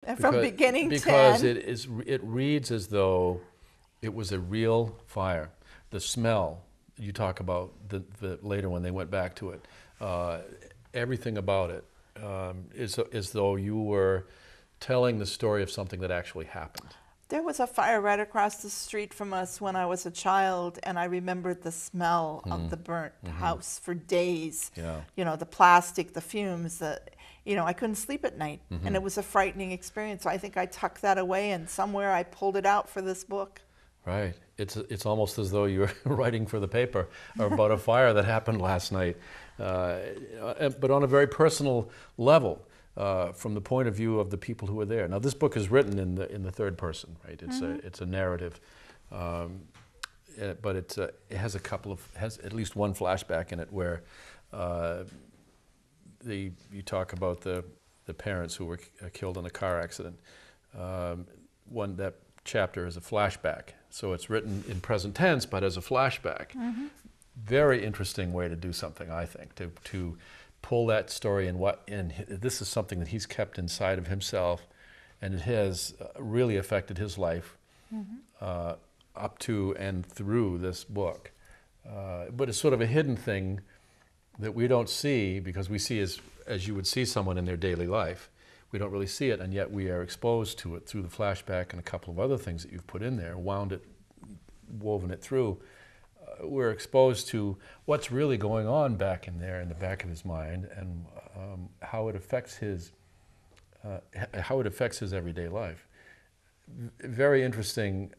And from beginning to because end. it reads as though it was a real fire. The smell you talk about the later when they went back to it, everything about it is as though you were telling the story of something that actually happened. There was a fire right across the street from us when I was a child, and I remembered the smell of the burnt house for days. Yeah. You know, the plastic, the fumes, I couldn't sleep at night, and it was a frightening experience. So I think I tucked that away, and somewhere I pulled it out for this book. Right. It's almost as though you were writing for the paper about a fire that happened last night, but on a very personal level. From the point of view of the people who were there. Now, this book is written in the third person, right? It's a narrative, but it has has at least one flashback in it where you talk about the parents who were killed in a car accident. That chapter is a flashback, so it's written in present tense, but as a flashback. Very interesting way to do something, I think, to pull that story and this is something that he's kept inside of himself, and it has really affected his life up to and through this book. But it's sort of a hidden thing that we don't see, because we see as you would see someone in their daily life. We don't really see it, and yet we are exposed to it through the flashback and a couple of other things that you've put in there, woven it through. We're exposed to what's really going on back in there in the back of his mind, and how it affects his everyday life. Very interesting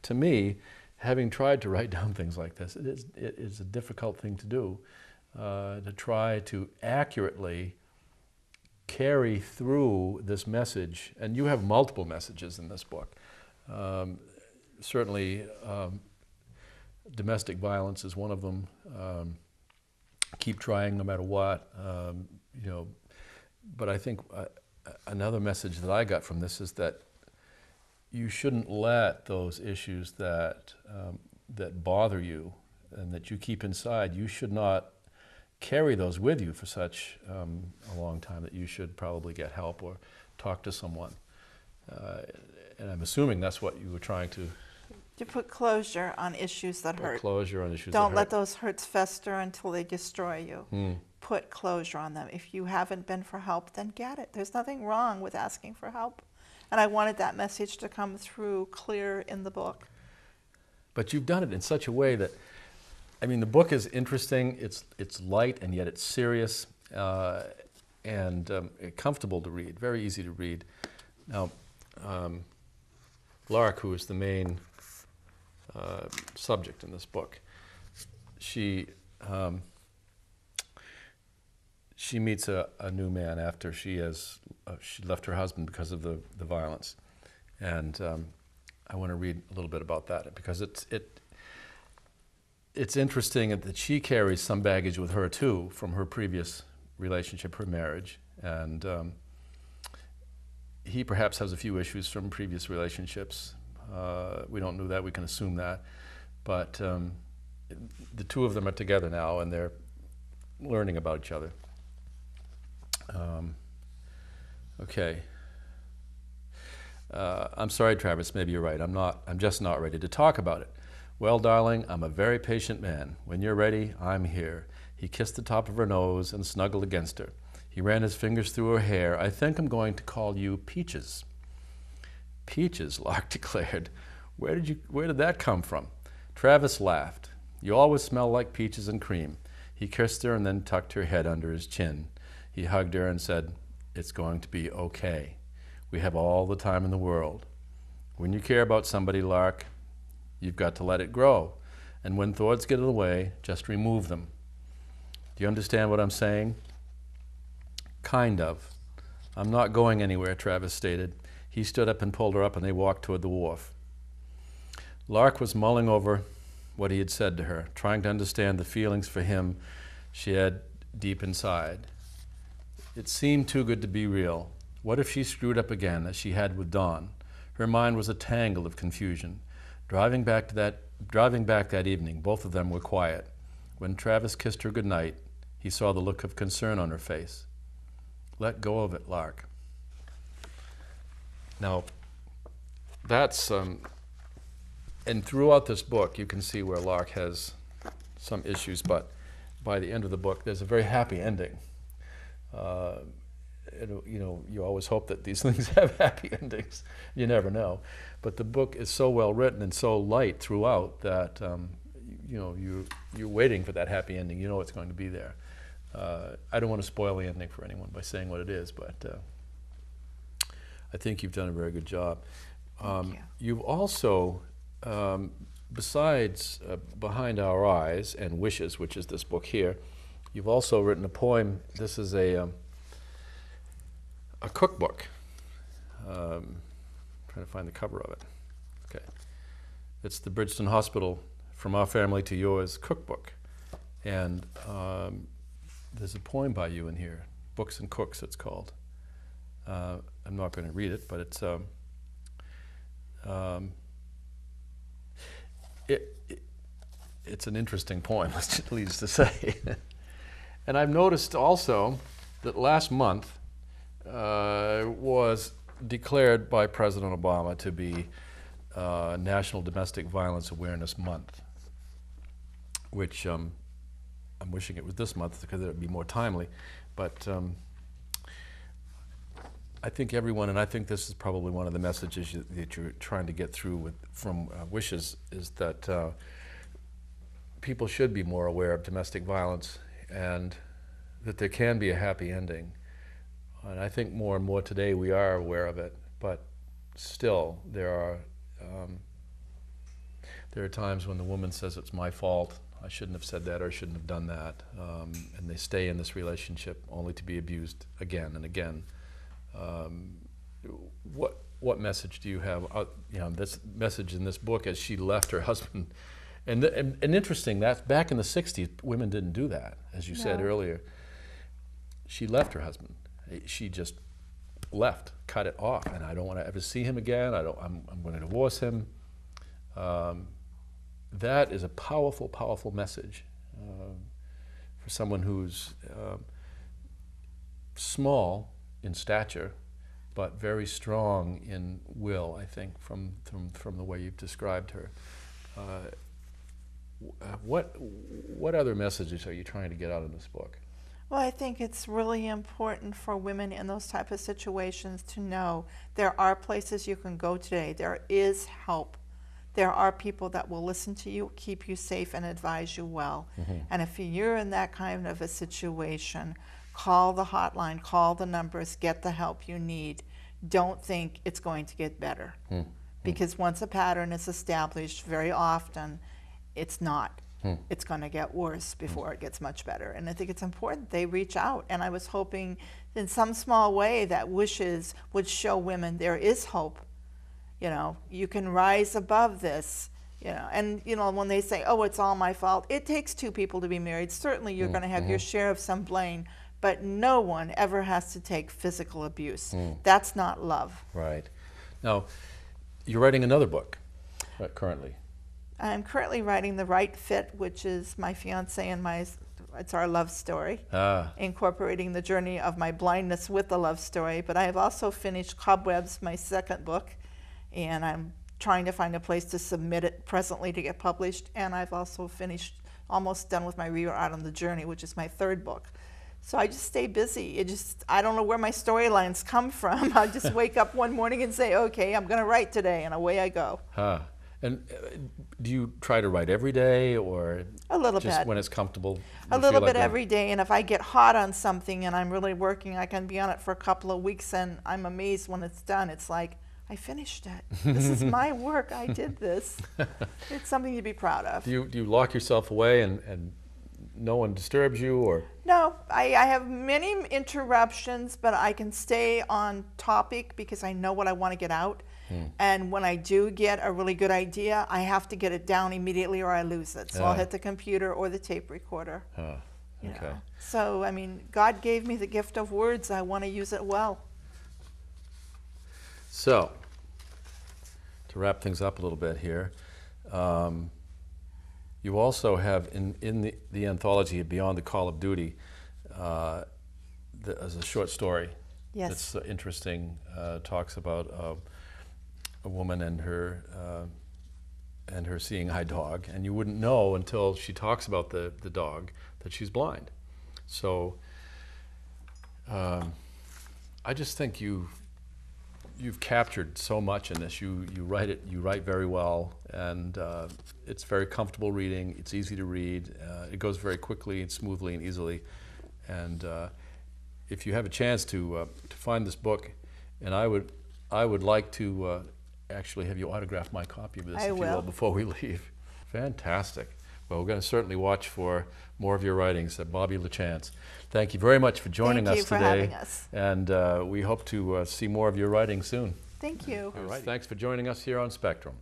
to me, having tried to write down things like this. It is a difficult thing to do, to try to accurately carry through this message, and you have multiple messages in this book. Certainly. Domestic violence is one of them. Keep trying no matter what. But I think another message that I got from this is that you shouldn't let those issues that bother you and that you keep inside, you should not carry those with you for such a long time, that you should probably get help or talk to someone. And I'm assuming that's what you were trying to put closure on issues that hurt. Closure on issues Don't that let hurt. those hurts fester until they destroy you. Put closure on them. If you haven't been for help, then get it. There's nothing wrong with asking for help. And I wanted that message to come through clear in the book. But you've done it in such a way that, I mean, the book is interesting, it's light, and yet it's serious, and comfortable to read, very easy to read. Now, Lark, who is the main subject in this book, she meets a new man after she left her husband because of the violence, and I want to read a little bit about that, because it's interesting that she carries some baggage with her too from her previous relationship, her marriage, and he perhaps has a few issues from previous relationships. We don't know that, we can assume that, but the two of them are together now and they're learning about each other. Okay. I'm sorry, Travis, maybe you're right. I'm just not ready to talk about it. Well, darling, I'm a very patient man. When you're ready, I'm here. He kissed the top of her nose and snuggled against her. He ran his fingers through her hair. I think I'm going to call you Peaches. Peaches, Lark declared. Where did that come from? Travis laughed. You always smell like peaches and cream. He kissed her and then tucked her head under his chin. He hugged her and said, it's going to be okay. We have all the time in the world. When you care about somebody, Lark, you've got to let it grow. And when thoughts get in the way, just remove them. Do you understand what I'm saying? Kind of. I'm not going anywhere, Travis stated. He stood up and pulled her up, and they walked toward the wharf. Lark was mulling over what he had said to her, trying to understand the feelings for him she had deep inside. It seemed too good to be real. What if she screwed up again, as she had with Dawn? Her mind was a tangle of confusion. Driving back that evening, both of them were quiet. When Travis kissed her goodnight, he saw the look of concern on her face. Let go of it, Lark. Now, that's, and throughout this book, you can see where Lark has some issues, but by the end of the book, there's a very happy ending. You know, you always hope that these things have happy endings. You never know. But the book is so well written and so light throughout that, you know, you're waiting for that happy ending. You know it's going to be there. I don't want to spoil the ending for anyone by saying what it is, but I think you've done a very good job. Thank you. You've also, besides Behind Our Eyes and Wishes, which is this book here, you've also written a poem. This is a cookbook. Trying to find the cover of it. Okay. It's the Bridgeton Hospital From Our Family to Yours cookbook. And there's a poem by you in here, Books and Cooks it's called. I'm not going to read it, but it's it's an interesting poem, needless to say. And I've noticed also that last month was declared by President Obama to be National Domestic Violence Awareness Month, which I'm wishing it was this month because it would be more timely. But I think everyone, and I think this is probably one of the messages that you're trying to get through from Wishes, is that people should be more aware of domestic violence and that there can be a happy ending. And I think more and more today we are aware of it, but still there are times when the woman says it's my fault, I shouldn't have said that or I shouldn't have done that, and they stay in this relationship only to be abused again and again. What message do you have? You know, this message in this book as she left her husband, and interesting that back in the '60s, women didn't do that, as you said earlier. She left her husband. She just left, cut it off, and I don't want to ever see him again. I'm going to divorce him. That is a powerful, powerful message for someone who's small in stature, but very strong in will, I think, from the way you've described her. What other messages are you trying to get out of this book? Well, I think it's really important for women in those type of situations to know there are places you can go today. There is help. There are people that will listen to you, keep you safe, and advise you well. Mm-hmm. And if you're in that kind of a situation, call the hotline, call the numbers, get the help you need. Don't think it's going to get better. Mm-hmm. Because once a pattern is established, very often it's not. It's going to get worse before it gets much better. And I think it's important they reach out. And I was hoping in some small way that Wishes would show women there is hope. You know, you can rise above this. You know, and you know, when they say, oh, it's all my fault, it takes two people to be married. Certainly you're going to have your share of some blame, but no one ever has to take physical abuse. That's not love. Right. Now, you're writing another book currently. I'm currently writing The Right Fit, which is my fiance and it's our love story, incorporating the journey of my blindness with the love story. But I have also finished Cobwebs, my second book, and I'm trying to find a place to submit it presently to get published. And I've also finished, almost done with my Reader Out on the Journey, which is my third book. So I just stay busy. I don't know where my storylines come from. I just wake up one morning and say, okay, I'm going to write today, and away I go. And do you try to write every day, or a little just bit when it's comfortable? A little bit every day, and if I get hot on something and I'm really working, I can be on it for a couple of weeks, and I'm amazed when it's done. It's like, I finished it. This is my work. I did this. It's something to be proud of. Do you lock yourself away and no one disturbs you, or? No, I have many interruptions, but I can stay on topic because I know what I want to get out. And when I do get a really good idea, I have to get it down immediately or I lose it. So I'll hit the computer or the tape recorder. You know. So, I mean, God gave me the gift of words. I want to use it well. So, to wrap things up a little bit here, you also have in the anthology Beyond the Call of Duty as a short story Yes. It's interesting. Talks about a woman and her seeing eye dog, and you wouldn't know until she talks about the dog that she's blind. So I just think you've captured so much in this. You write very well, and it's very comfortable reading. It's easy to read. It goes very quickly and smoothly and easily. And if you have a chance to find this book, and I would like to actually have you autograph my copy of this, if you will, before we leave. Fantastic. Well, we're going to certainly watch for more of your writings. Bobbi LaChance, thank you very much for joining us today. Thank you for having us. And we hope to see more of your writing soon. Thank you. All right. Thanks for joining us here on Spectrum.